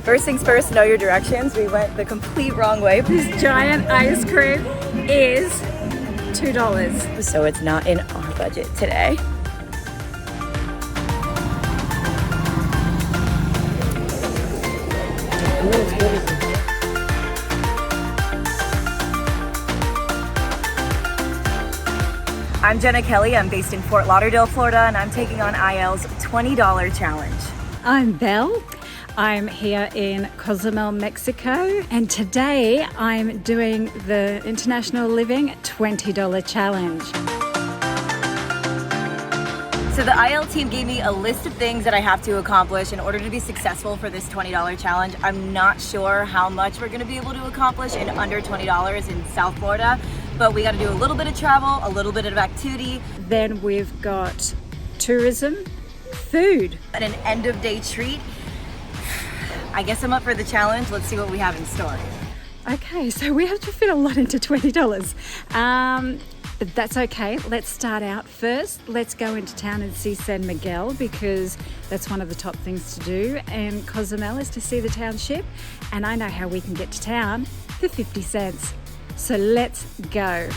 First things first, know your directions. We went the complete wrong way. This giant ice cream is $2. So it's not in our budget today. I'm Jenna Kelley. I'm based in Fort Lauderdale, Florida, and I'm taking on IL's $20 challenge. I'm Belle. I'm here in Cozumel, Mexico, and today I'm doing the International Living $20 challenge. So the IL team gave me a list of things that I have to accomplish in order to be successful for this $20 challenge. I'm not sure how much we're gonna be able to accomplish in under $20 in South Florida, but we gotta do a little bit of travel, a little bit of activity. Then we've got tourism, food. And an end of day treat. I guess I'm up for the challenge. Let's see what we have in store. Okay, so we have to fit a lot into $20. But that's okay. Let's start out first. Let's go into town and see San Miguel because that's one of the top things to do. And Cozumel is to see the township. And I know how we can get to town for 50 cents. So let's go.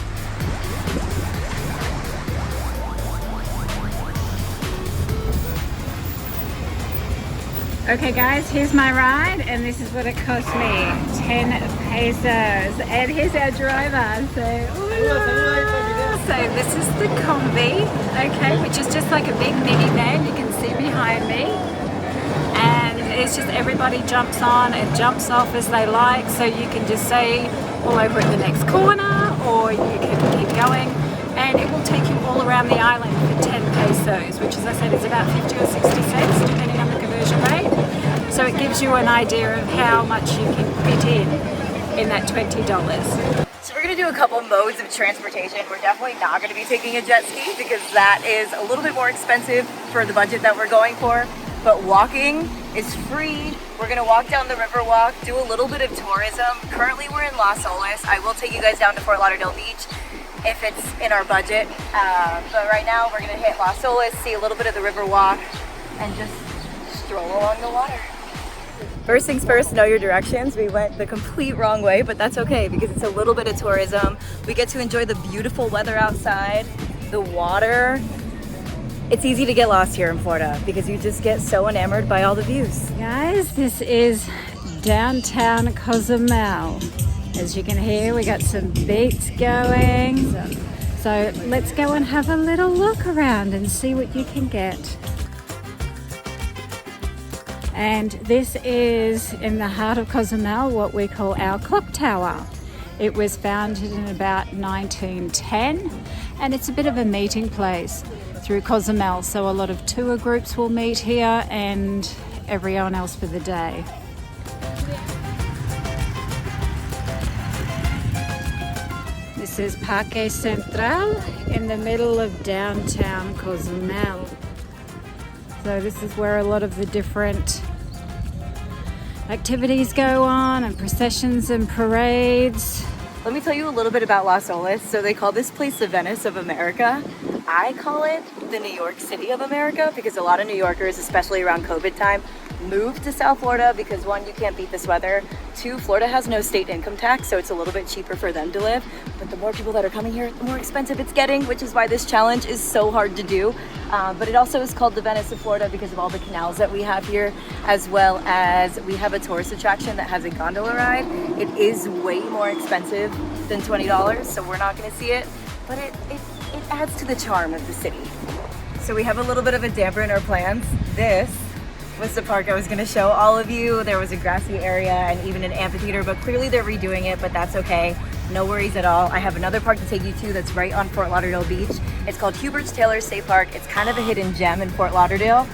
Okay guys, here's my ride and this is what it cost me, 10 pesos. And here's our driver, so this is the combi, okay, which is just like a big minivan you can see behind me. And it's just everybody jumps on and jumps off as they like, so you can just say all over at the next corner or you can keep going. And it will take you all around the island for 10 pesos, which as I said is about 50 or 60 cents depending on the conversion rate. So it gives you an idea of how much you can fit in that $20. So we're gonna do a couple modes of transportation. We're definitely not gonna be taking a jet ski because that is a little bit more expensive for the budget that we're going for. But walking is free. We're gonna walk down the river walk, do a little bit of tourism. Currently we're in Las Olas. I will take you guys down to Fort Lauderdale Beach if it's in our budget. But right now we're gonna hit Las Olas, see a little bit of the river walk, and just stroll along the water. First things first, know your directions. We went the complete wrong way, but that's okay because it's a little bit of tourism. We get to enjoy the beautiful weather outside, the water. It's easy to get lost here in Florida because you just get so enamored by all the views. Guys, this is downtown Cozumel. As you can hear, we got some beats going. So let's go and have a little look around and see what you can get. And this is in the heart of Cozumel, what we call our clock tower. It was founded in about 1910 and it's a bit of a meeting place through Cozumel. So a lot of tour groups will meet here and everyone else for the day. This is Parque Central in the middle of downtown Cozumel. So this is where a lot of the different activities go on and processions and parades. Let me tell you a little bit about Las Olas. So they call this place the Venice of America. I call it the New York City of America because a lot of New Yorkers, especially around COVID time, moved to South Florida because one, you can't beat this weather. Two, Florida has no state income tax, so it's a little bit cheaper for them to live. But the more people that are coming here, the more expensive it's getting, which is why this challenge is so hard to do. But it also is called the Venice of Florida because of all the canals that we have here, as well as we have a tourist attraction that has a gondola ride. It is way more expensive than $20, so we're not gonna see it, but it adds to the charm of the city. So we have a little bit of a damper in our plans. This was the park I was gonna show all of you. There was a grassy area and even an amphitheater, but clearly they're redoing it, but that's okay. No worries at all. I have another park to take you to that's right on Fort Lauderdale Beach. It's called Hubert's Taylor State Park. It's kind of a hidden gem in Fort Lauderdale,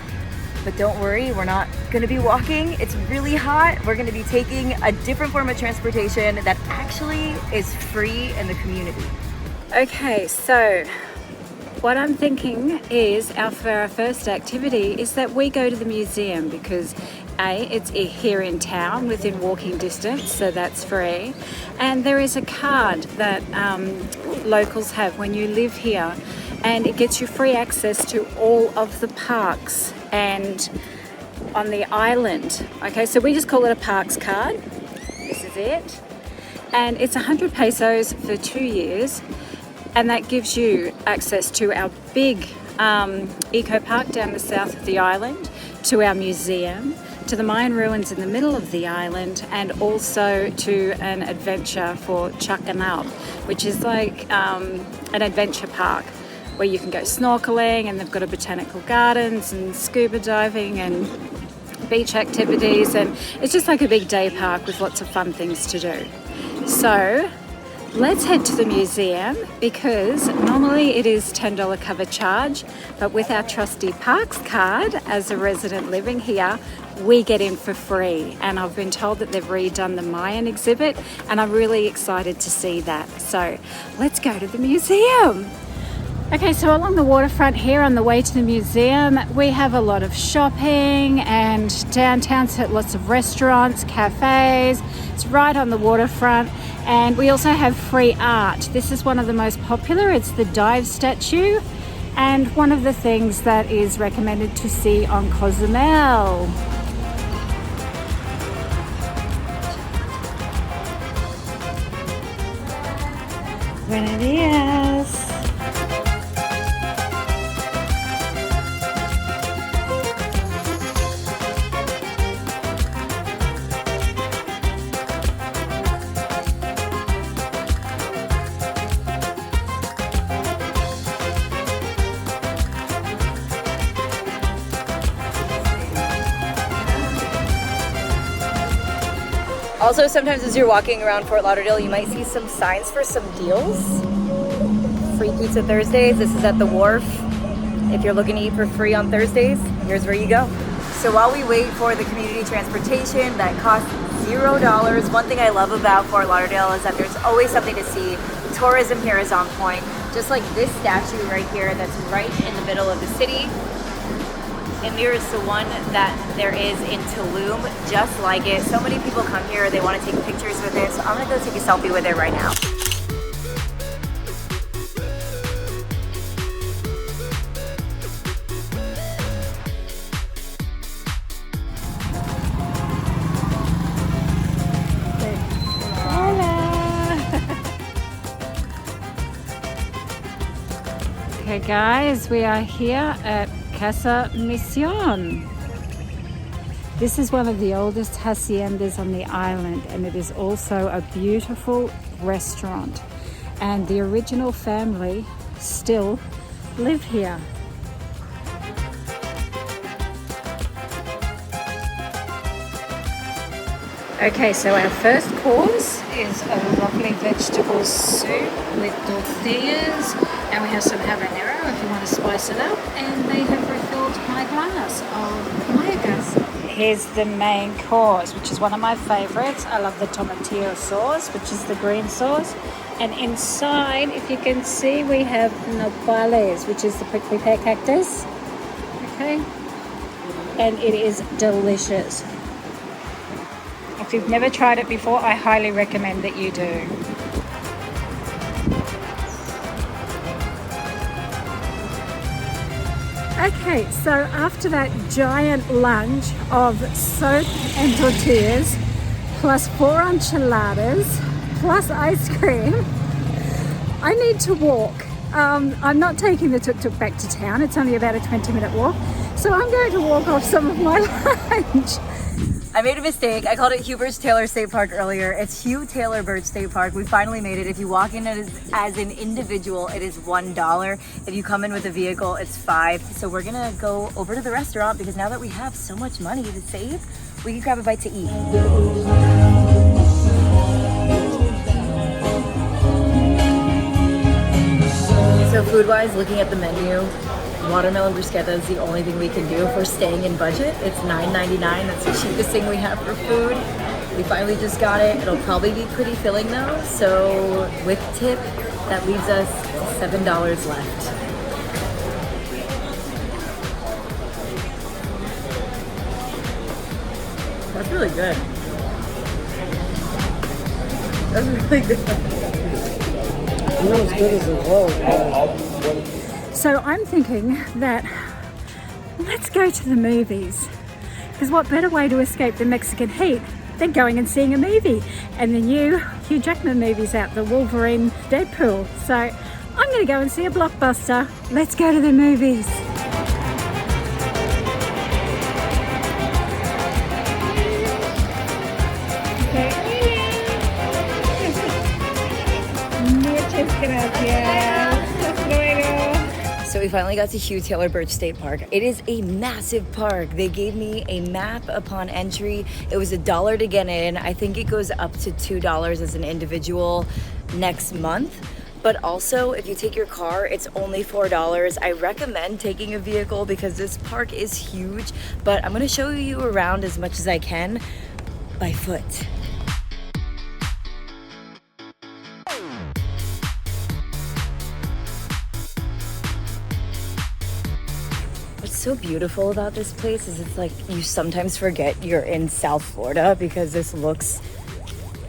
but don't worry, we're not gonna be walking. It's really hot. We're gonna be taking a different form of transportation that actually is free in the community. Okay, so what I'm thinking is for our first activity is that we go to the museum because it's here in town within walking distance, so that's free. And there is a card that locals have when you live here and it gets you free access to all of the parks. And on the island. Okay, so we just call it a Parks card. This is it. And it's 100 pesos for 2 years. And that gives you access to our big eco park down the south of the island, to our museum, to the Mayan ruins in the middle of the island, and also to an adventure for Cozumel, which is like an adventure park where you can go snorkeling, and they've got a botanical gardens and scuba diving and beach activities, and it's just like a big day park with lots of fun things to do. So let's head to the museum, because normally it is $10 cover charge, but with our trusty Parks card as a resident living here, we get in for free. And I've been told that they've redone the Mayan exhibit, and I'm really excited to see that. So let's go to the museum. Okay, so along the waterfront here on the way to the museum, we have a lot of shopping, and downtown's got lots of restaurants, cafes. It's right on the waterfront, and we also have free art. This is one of the most popular. It's the dive statue, and one of the things that is recommended to see on Cozumel. Buenos dias. Also, sometimes as you're walking around Fort Lauderdale, you might see some signs for some deals. Free pizza Thursdays. This is at the wharf. If you're looking to eat for free on Thursdays, here's where you go. So while we wait for the community transportation that costs $0, one thing I love about Fort Lauderdale is that there's always something to see. Tourism here is on point. Just like this statue right here that's right in the middle of the city. It mirrors the one that there is in Tulum, just like it. So many people come here, they want to take pictures with it, so I'm gonna go take a selfie with it right now. Okay guys, we are here at Casa Mission. This is one of the oldest haciendas on the island, and it is also a beautiful restaurant. And the original family still live here. Okay, so our first course is a lovely vegetable soup with tortillas, and we have some habanero if you want to spice it up, and they have refilled my glass of Mayagas. Here's the main course, which is one of my favorites. I love the tomatillo sauce, which is the green sauce, and inside, if you can see, we have nopales, which is the prickly pear cactus. Okay, and it is delicious. If you've never tried it before, I highly recommend that you do. Okay, so after that giant lunch of soap and tortillas, plus 4 enchiladas, plus ice cream, I need to walk. I'm not taking the tuk-tuk back to town. It's only about a 20-minute walk. So I'm going to walk off some of my lunch. I made a mistake. I called it Huber's Taylor State Park earlier. It's Hugh Taylor Bird State Park. We finally made it. If you walk in as an individual, it is $1. If you come in with a vehicle, it's $5. So we're gonna go over to the restaurant, because now that we have so much money to save, we can grab a bite to eat. So food-wise, looking at the menu, watermelon bruschetta is the only thing we can do if we're staying in budget. It's $9.99. That's the cheapest thing we have for food. We finally just got it. It'll probably be pretty filling though. So with tip, that leaves us $7 left. That's really good. That's really good. Not as good as it was. So I'm thinking that let's go to the movies, Because what better way to escape the Mexican heat than going and seeing a movie? And the new Hugh Jackman movie's out, the Wolverine Deadpool. So I'm going to go and see a blockbuster. Let's go to the movies. So we finally got to Hugh Taylor Birch State Park. It is a massive park. They gave me a map upon entry. It was $1 to get in. I think it goes up to $2 as an individual next month. But also, if you take your car, it's only $4. I recommend taking a vehicle because this park is huge, but I'm gonna show you around as much as I can by foot. What's so beautiful about this place is it's like you sometimes forget you're in South Florida because this looks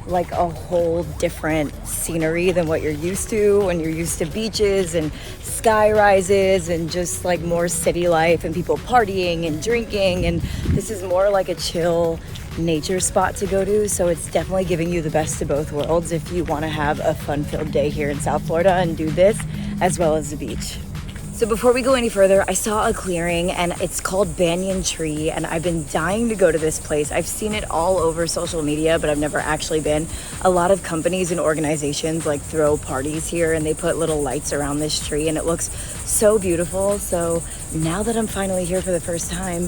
like a whole different scenery than what you're used to when you're used to beaches and sky rises and just like more city life and people partying and drinking, and this is more like a chill nature spot to go to. So it's definitely giving you the best of both worlds if you want to have a fun-filled day here in South Florida and do this as well as the beach. So before we go any further, I saw a clearing and it's called Banyan Tree, and I've been dying to go to this place. I've seen it all over social media, but I've never actually been. A lot of companies and organizations like throw parties here and they put little lights around this tree and it looks so beautiful. So now that I'm finally here for the first time,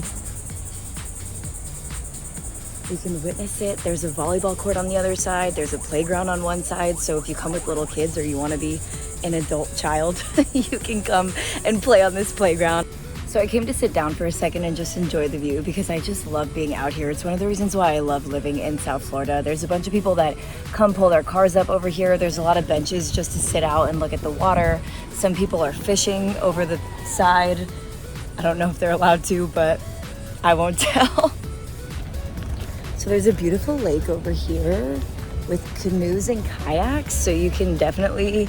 you can witness it. There's a volleyball court on the other side. There's a playground on one side. So if you come with little kids or you want to be an adult child, you can come and play on this playground. So I came to sit down for a second and just enjoy the view because I just love being out here. It's one of the reasons why I love living in South Florida. There's a bunch of people that come pull their cars up over here. There's a lot of benches just to sit out and look at the water. Some people are fishing over the side. I don't know if they're allowed to, but I won't tell. So there's a beautiful lake over here with canoes and kayaks, so you can definitely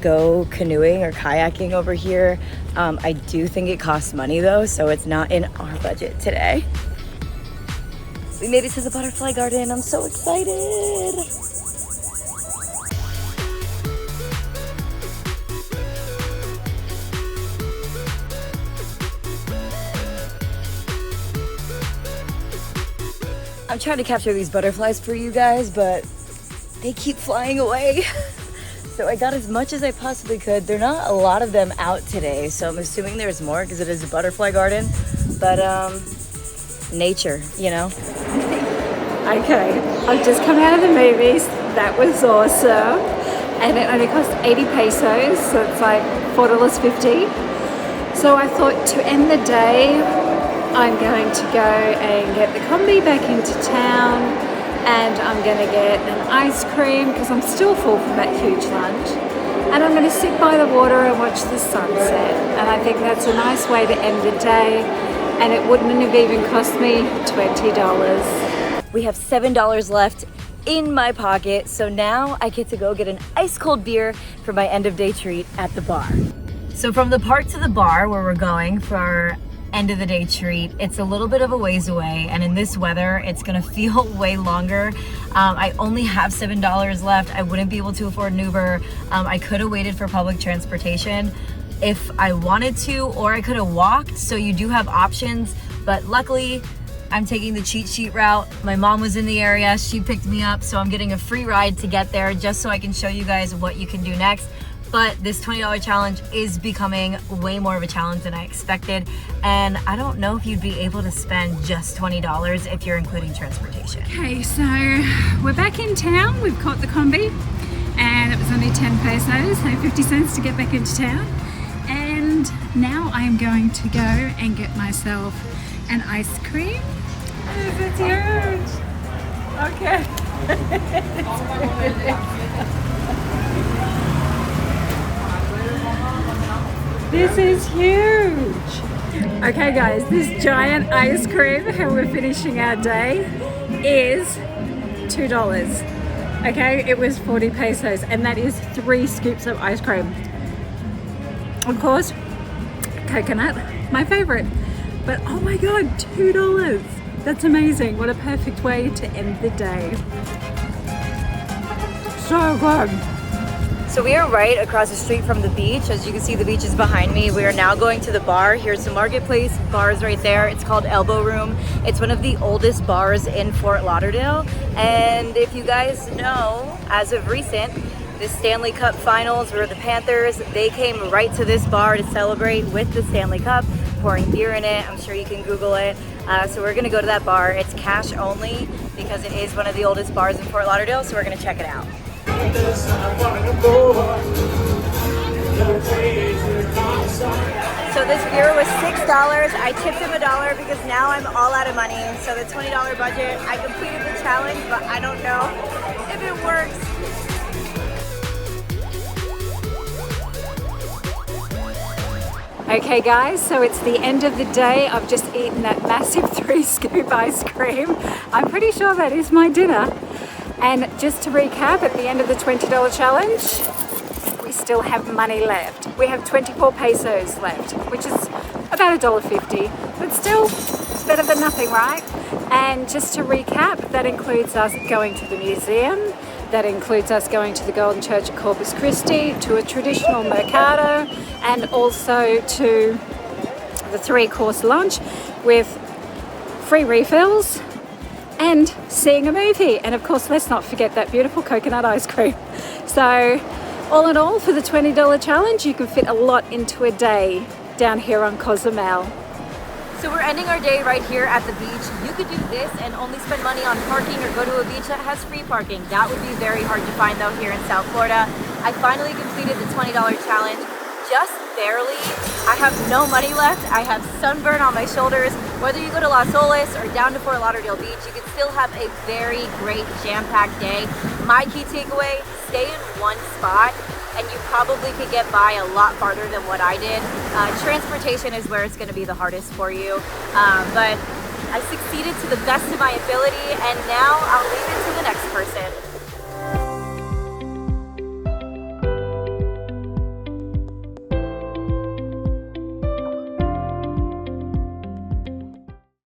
go canoeing or kayaking over here. I do think it costs money though, so it's not in our budget today. We made it to the butterfly garden. I'm so excited. I'm trying to capture these butterflies for you guys, but they keep flying away. So I got as much as I possibly could. There are not a lot of them out today, so I'm assuming there's more because it is a butterfly garden. But nature, you know. Okay, I've just come out of the movies. That was awesome. And it only cost 80 pesos, so it's like $4.50. So I thought to end the day, I'm going to go and get the combi back into town, and I'm going to get an ice cream because I'm still full from that huge lunch, and I'm going to sit by the water and watch the sunset. And I think that's a nice way to end the day, and it wouldn't have even cost me $20. We have $7 left in my pocket, so now I get to go get an ice cold beer for my end of day treat at the bar. So from the park to the bar where we're going for our end of the day treat, it's a little bit of a ways away, and in this weather it's gonna feel way longer. I only have $7 left. I wouldn't be able to afford an Uber. I could have waited for public transportation if I wanted to, or I could have walked, so you do have options, but luckily I'm taking the cheat sheet route. My mom was in the area, she picked me up, so I'm getting a free ride to get there just so I can show you guys what you can do next. But this $20 challenge is becoming way more of a challenge than I expected. And I don't know if you'd be able to spend just $20 if you're including transportation. Okay, so we're back in town. We've caught the combi and it was only 10 pesos, so 50 cents to get back into town. And now I'm going to go and get myself an ice cream. It's huge. Okay. This is huge. Okay guys, this giant ice cream, how we're finishing our day, is $2. Okay, it was 40 pesos, and that is 3 scoops of ice cream. Of course, coconut, my favorite. But oh my God, $2. That's amazing. What a perfect way to end the day. So good. So we are right across the street from the beach. As you can see, the beach is behind me. We are now going to the bar. Here's the marketplace. Bar is right there. It's called Elbow Room. It's one of the oldest bars in Fort Lauderdale. And if you guys know, as of recent, the Stanley Cup Finals were the Panthers. They came right to this bar to celebrate with the Stanley Cup, pouring beer in it. I'm sure you can Google it. So we're gonna go to that bar. It's cash only because it is one of the oldest bars in Fort Lauderdale. So we're gonna check it out. So this beer was $6. I tipped him $1 because now I'm all out of money. So the $20 budget, I completed the challenge, but I don't know if it works. Okay guys, so it's the end of the day. I've just eaten that massive 3-scoop ice cream. I'm pretty sure that is my dinner. And just to recap, at the end of the $20 challenge, we still have money left. We have 24 pesos left, which is about $1.50, but still, it's better than nothing, right? And just to recap, that includes us going to the museum, that includes us going to the Golden Church of Corpus Christi, to a traditional mercado, and also to the 3-course lunch with free refills and seeing a movie. And of course, let's not forget that beautiful coconut ice cream. So all in all, for the $20 challenge, you can fit a lot into a day down here on Cozumel. So we're ending our day right here at the beach. You could do this and only spend money on parking or go to a beach that has free parking. That would be very hard to find though here in South Florida. I finally completed the $20 challenge, just barely. I have no money left. I have sunburn on my shoulders. Whether you go to Las Olas or down to Fort Lauderdale Beach, you can still have a very great jam-packed day. My key takeaway, stay in one spot and you probably could get by a lot farther than what I did. Transportation is where it's gonna be the hardest for you. But I succeeded to the best of my ability and now I'll leave it to the next person.